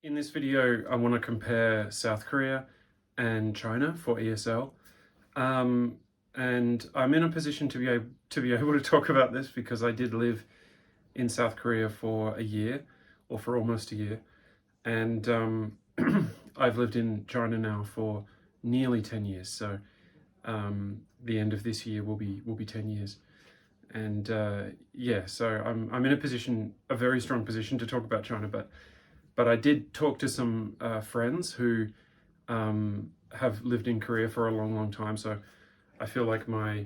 In this video, I want to compare South Korea and China for ESL. And I'm in a position to be able to talk about this because I did live in South Korea for a year, or for almost a year. And I've lived in China now for nearly 10 years. So the end of this year will be 10 years. And yeah, so I'm in a very strong position to talk about China, but I did talk to some friends who have lived in Korea for a long time. So I feel like my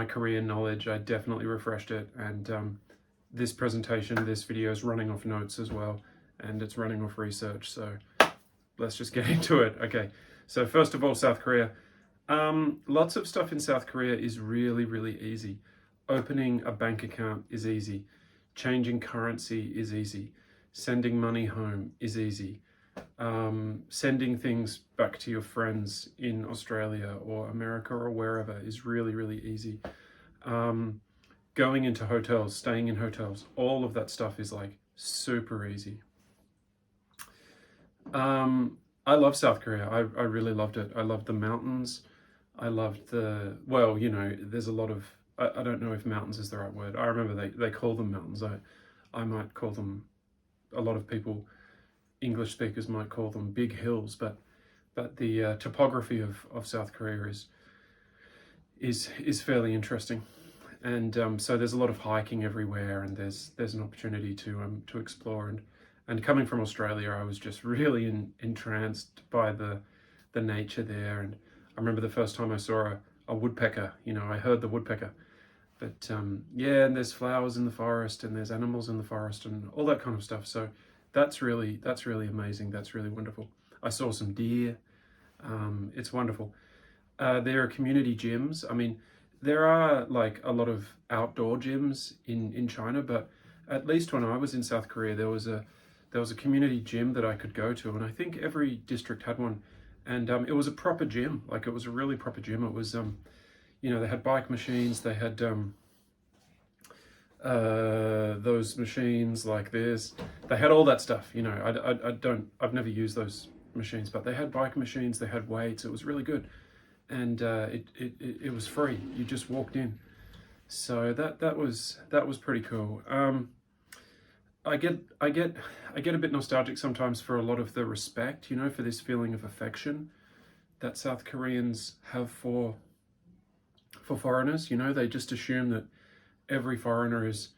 Korean knowledge, I definitely refreshed it. And this video is running off notes as well, and it's running off research. So let's just get into it. Okay, so first of all, South Korea. Lots of stuff in South Korea is really easy. Opening a bank account is easy. Changing currency is easy. Sending money home is easy. Sending things back to your friends in Australia or America or wherever is really easy. Going into hotels, staying in hotels, all of that stuff is like super easy. I love South Korea. I really loved it. I loved the mountains. I loved well, there's a lot of, I don't know if mountains is the right word. I remember they call them mountains. I might call them, a lot of people, English speakers might call them big hills, but the topography of South Korea is fairly interesting. And so there's a lot of hiking everywhere, and there's an opportunity to explore. And coming from Australia, I was just really entranced by the nature there. And I remember the first time I saw a woodpecker. I heard the woodpecker, but yeah, and there's flowers in the forest, and there's animals in the forest, and all that kind of stuff. So that's really amazing. That's really wonderful. I saw some deer. It's wonderful. There are community gyms. I mean, there are like a lot of outdoor gyms in China, but at least when I was in South Korea, there was a community gym that I could go to, and I think every district had one. And it was a proper gym. Like, it was a really proper gym. It was they had bike machines. They had those machines like this. They had all that stuff. I've never used those machines, but they had bike machines. They had weights. It was really good, and it was free. You just walked in. So that was pretty cool. I get a bit nostalgic sometimes for a lot of the respect, for this feeling of affection that South Koreans have for foreigners. They just assume that every foreigner is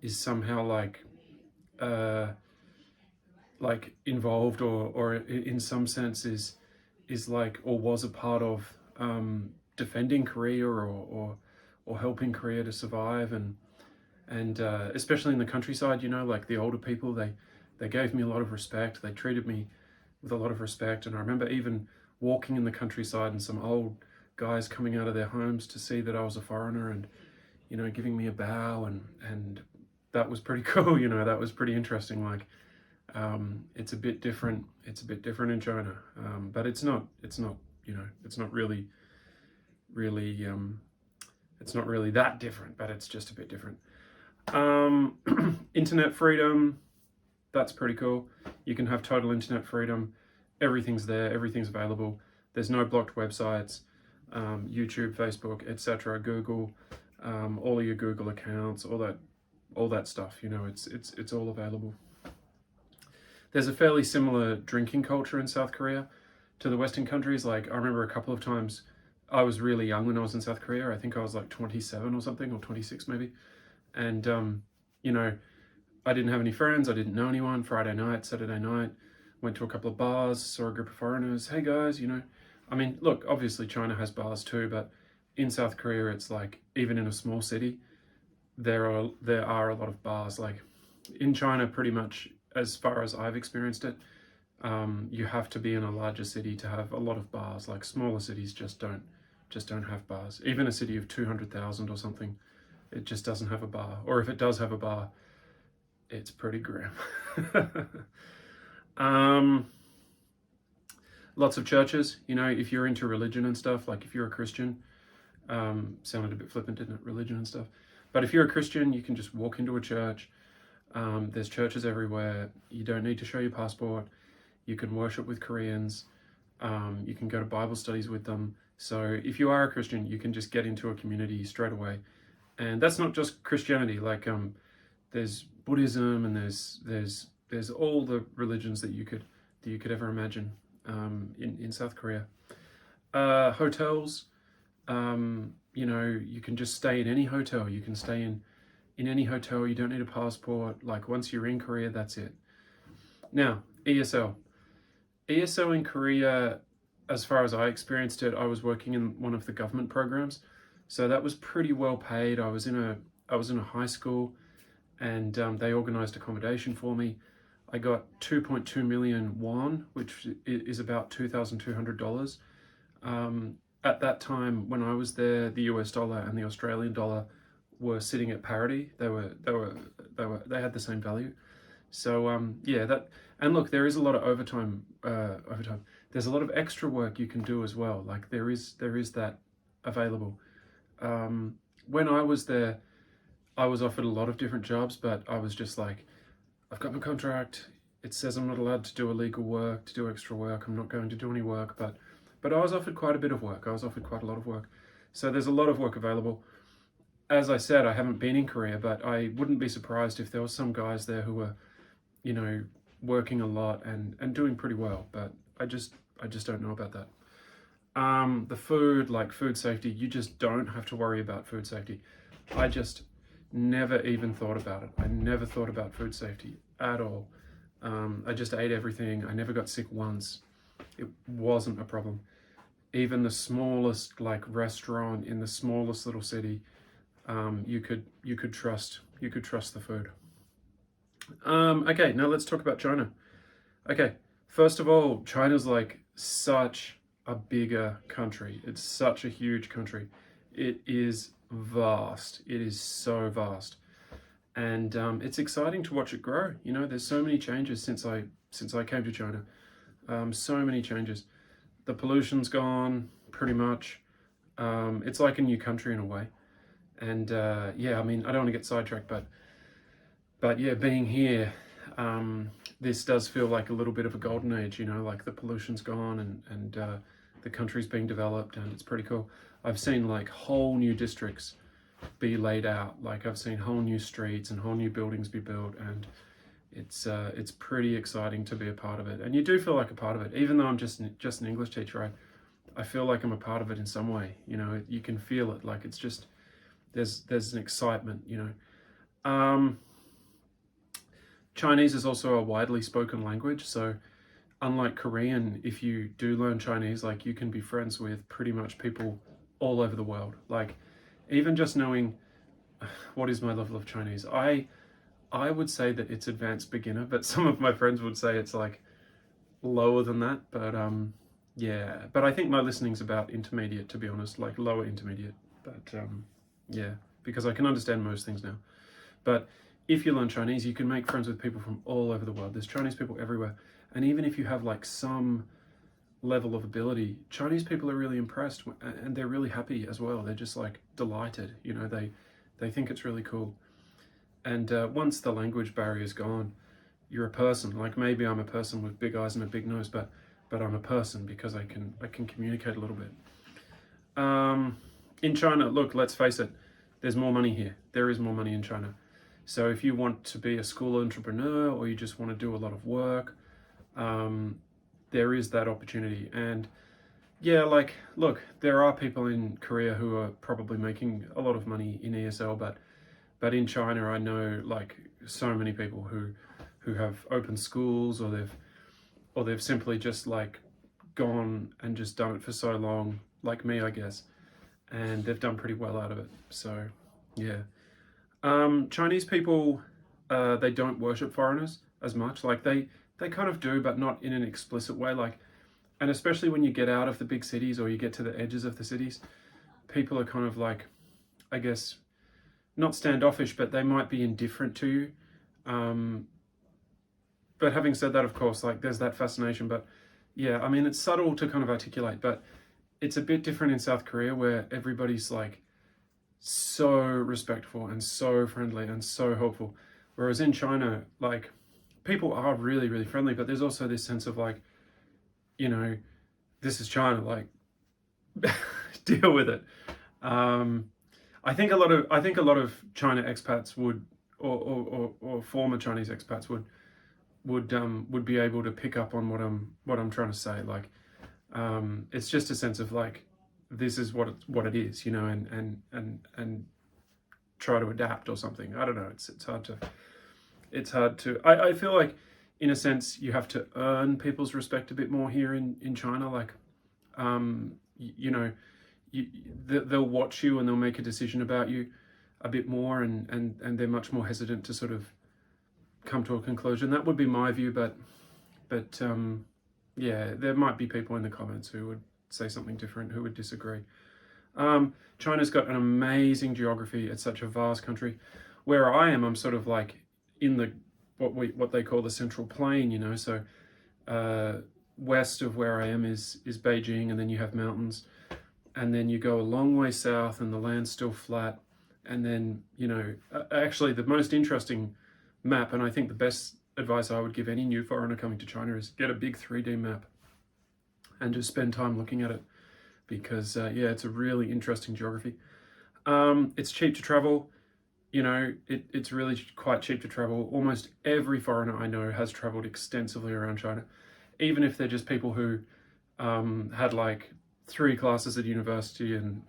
somehow like involved, or in some sense is like, or was a part of defending Korea, or helping Korea to survive. And especially in the countryside, like the older people, they gave me a lot of respect. They treated me with a lot of respect. And I remember even walking in the countryside and some old guys coming out of their homes to see that I was a foreigner, and giving me a bow, and that was pretty cool. That was pretty interesting. Like, it's a bit different. It's a bit different in China, but it's not really it's not really that different, but it's just a bit different. Internet freedom, that's pretty cool. You can have total internet freedom. Everything's there, everything's available. There's no blocked websites. YouTube, Facebook, etc., Google, all of your Google accounts, all that stuff, it's all available. There's a fairly similar drinking culture in South Korea to the Western countries. Like, I remember a couple of times, I was really young when I was in South Korea. I think I was like 27 or something, or 26 maybe. And, I didn't have any friends. I didn't know anyone. Friday night, Saturday night, went to a couple of bars, saw a group of foreigners. Hey guys, I mean, look, obviously China has bars too, but in South Korea, it's like, even in a small city, there are a lot of bars. Like, in China, pretty much, as far as I've experienced it, you have to be in a larger city to have a lot of bars. Like, smaller cities just don't have bars. Even a city of 200,000 or something, it just doesn't have a bar. Or if it does have a bar, it's pretty grim. Lots of churches, if you're into religion and stuff, like if you're a Christian, sounded a bit flippant, didn't it? Religion and stuff. But if you're a Christian, you can just walk into a church. There's churches everywhere. You don't need to show your passport. You can worship with Koreans. You can go to Bible studies with them. So if you are a Christian, you can just get into a community straight away. And that's not just Christianity. Like there's Buddhism, and there's all the religions that you could ever imagine in South Korea. Hotels, you know, you can just stay in any hotel. You can stay in any hotel. You don't need a passport. Like once you're in Korea, that's it. Now, ESL. ESL in Korea, as far as I experienced it, I was working in one of the government programs. So that was pretty well paid. I was in a high school, and they organized accommodation for me. I got 2.2 million won, which is about $2,200. At that time, when I was there, the US dollar and the Australian dollar were sitting at parity. They had the same value. So yeah, that, and look, there is a lot of overtime. There's a lot of extra work you can do as well. Like there is that available. When I was there, I was offered a lot of different jobs, but I was just like, I've got my contract. It says I'm not allowed to do illegal work, to do extra work. I'm not going to do any work, but I was offered quite a bit of work. I was offered quite a lot of work. So there's a lot of work available. As I said, I haven't been in Korea, but I wouldn't be surprised if there were some guys there who were, you know, working a lot and doing pretty well. But I just don't know about that. The food, like food safety, you just don't have to worry about food safety. I just never even thought about it. I never thought about food safety at all. I just ate everything. I never got sick once. It wasn't a problem. Even the smallest like restaurant in the smallest little city, you could trust the food. Okay, now let's talk about China. Okay, first of all, China's like such a bigger country. It's such a huge country. It is vast. It is so vast, and it's exciting to watch it grow. You know, there's so many changes since I came to China. So many changes. The pollution's gone pretty much. It's like a new country in a way. And yeah, I mean, I don't want to get sidetracked, but yeah, being here, this does feel like a little bit of a golden age. You know, like the pollution's gone, and the country's being developed, and it's pretty cool. I've seen like whole new districts be laid out. Like I've seen whole new streets and whole new buildings be built, and it's pretty exciting to be a part of it. And you do feel like a part of it, even though I'm just an English teacher. I feel like I'm a part of it in some way. You know, you can feel it. Like it's just there's an excitement. You know, Chinese is also a widely spoken language. So unlike Korean, if you do learn Chinese, like you can be friends with pretty much people all over the world. Like even just knowing what is my level of Chinese, I would say that it's advanced beginner, but some of my friends would say it's like lower than that. But yeah, but I think my listening's about intermediate, to be honest, like lower intermediate. But yeah, because I can understand most things now. But if you learn Chinese, you can make friends with people from all over the world. There's Chinese people everywhere. And even if you have like some level of ability, Chinese people are really impressed, and they're really happy as well. They're just like delighted, you know, they think it's really cool. And once the language barrier is gone, you're a person. Like maybe I'm a person with big eyes and a big nose, but I'm a person because I can communicate a little bit. In China, look, let's face it, there's more money here. There is more money in China. So if you want to be a school entrepreneur, or you just want to do a lot of work, there is that opportunity. And yeah, like, look, there are people in Korea who are probably making a lot of money in ESL, but in China, I know like so many people who have opened schools, or they've simply just like gone and just done it for so long, like me, I guess, and they've done pretty well out of it. So yeah, Chinese people, they don't worship foreigners as much. Like they kind of do, but not in an explicit way. Like, and especially when you get out of the big cities, or you get to the edges of the cities, people are kind of like, I guess, not standoffish, but they might be indifferent to you. But having said that, of course, like there's that fascination. But yeah, I mean, it's subtle to kind of articulate, but it's a bit different in South Korea, where everybody's like so respectful and so friendly and so helpful. Whereas in China, like people are really, really friendly, but there's also this sense of like, you know, this is China, like deal with it. I think a lot of China expats would, or former Chinese expats would be able to pick up on what I'm trying to say. Like, it's just a sense of like, this is what it is, you know, and try to adapt or something. I don't know. It's hard to. I feel like, in a sense, you have to earn people's respect a bit more here in China. Like, you know, they'll watch you and they'll make a decision about you a bit more, and they're much more hesitant to sort of come to a conclusion. That would be my view, but yeah, there might be people in the comments who would say something different, who would disagree. China's got an amazing geography. It's such a vast country. Where I am, I'm sort of like in the what they call the Central Plain, you know. So west of where I am is Beijing, and then you have mountains, and then you go a long way south, and the land's still flat. And then, you know, actually the most interesting map, and I think the best advice I would give any new foreigner coming to China is get a big 3D map and just spend time looking at it, because yeah, it's a really interesting geography. It's cheap to travel. You know, it's really quite cheap to travel. Almost every foreigner I know has traveled extensively around China, even if they're just people who had like 3 classes at university and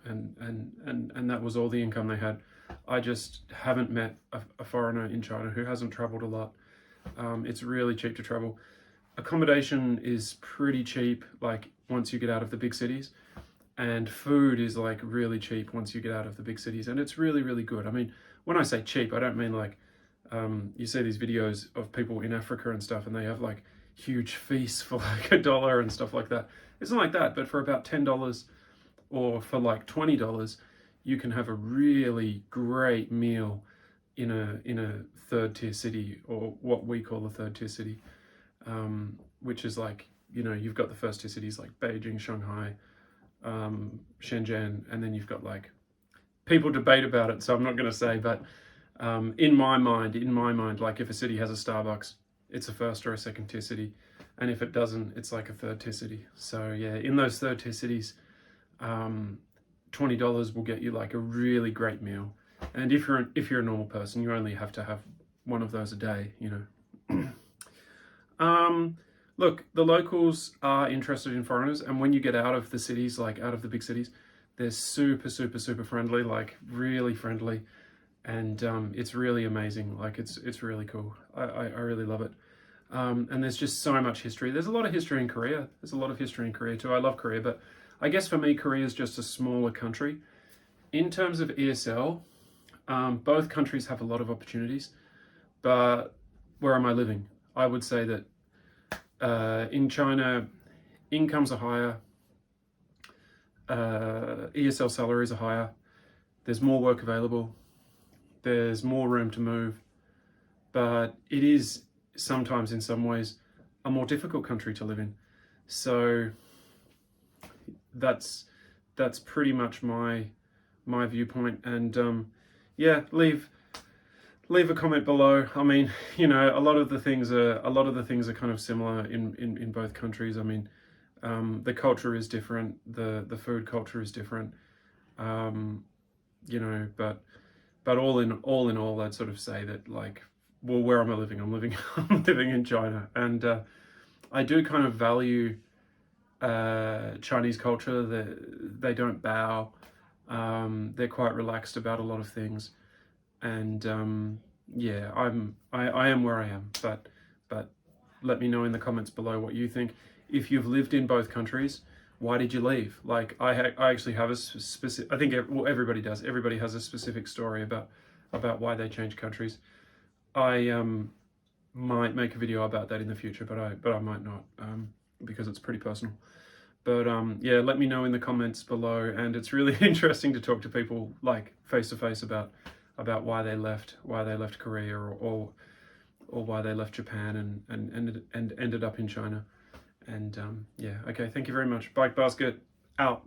that was all the income they had. I just haven't met a foreigner in China who hasn't traveled a lot. It's really cheap to travel. Accommodation is pretty cheap, like once you get out of the big cities, and food is like really cheap once you get out of the big cities, and it's really, really good. I mean, when I say cheap, I don't mean like you see these videos of people in Africa and stuff, and they have like huge feasts for like $1 and stuff like that. It's not like that, but for about $10 or for like $20, you can have a really great meal in a third tier city, or what we call a third tier city, which is like, you know, you've got the first tier cities like Beijing, Shanghai, Shenzhen, and then you've got like, people debate about it, so I'm not going to say, but in my mind, like if a city has a Starbucks, it's a first or a second tier city, and if it doesn't, it's like a third tier city. So yeah, in those third tier cities, $20 will get you like a really great meal, and if you're a normal person, you only have to have one of those a day, you know. Look, the locals are interested in foreigners, and when you get out of the cities, like out of the big cities, they're super, super, super friendly, like really friendly, and it's really amazing. Like it's really cool. I really love it. And there's just so much history. There's a lot of history in Korea. There's a lot of history in Korea too. I love Korea, but I guess for me, Korea is just a smaller country. In terms of ESL, both countries have a lot of opportunities, but where am I living? I would say that in China, incomes are higher, ESL salaries are higher, there's more work available, there's more room to move, but it is sometimes, in some ways, a more difficult country to live in. So that's pretty much my viewpoint. And yeah, leave a comment below. I mean, you know, a lot of the things are kind of similar in both countries. I mean, the culture is different, the food culture is different, you know, but all in all, I'd sort of say that, like, well, where am I living? I'm living in China, and I do kind of value Chinese culture. They don't bow. They're quite relaxed about a lot of things, and yeah, I am where I am. But let me know in the comments below what you think. If you've lived in both countries, why did you leave? Like, I actually have a specific. I think everybody does. Everybody has a specific story about why they changed countries. I might make a video about that in the future, but I might not, because it's pretty personal. But yeah, let me know in the comments below, and it's really interesting to talk to people like face to face about why they left Korea, or why they left Japan and ended up in China. And yeah, okay, thank you very much. Bike Basket out.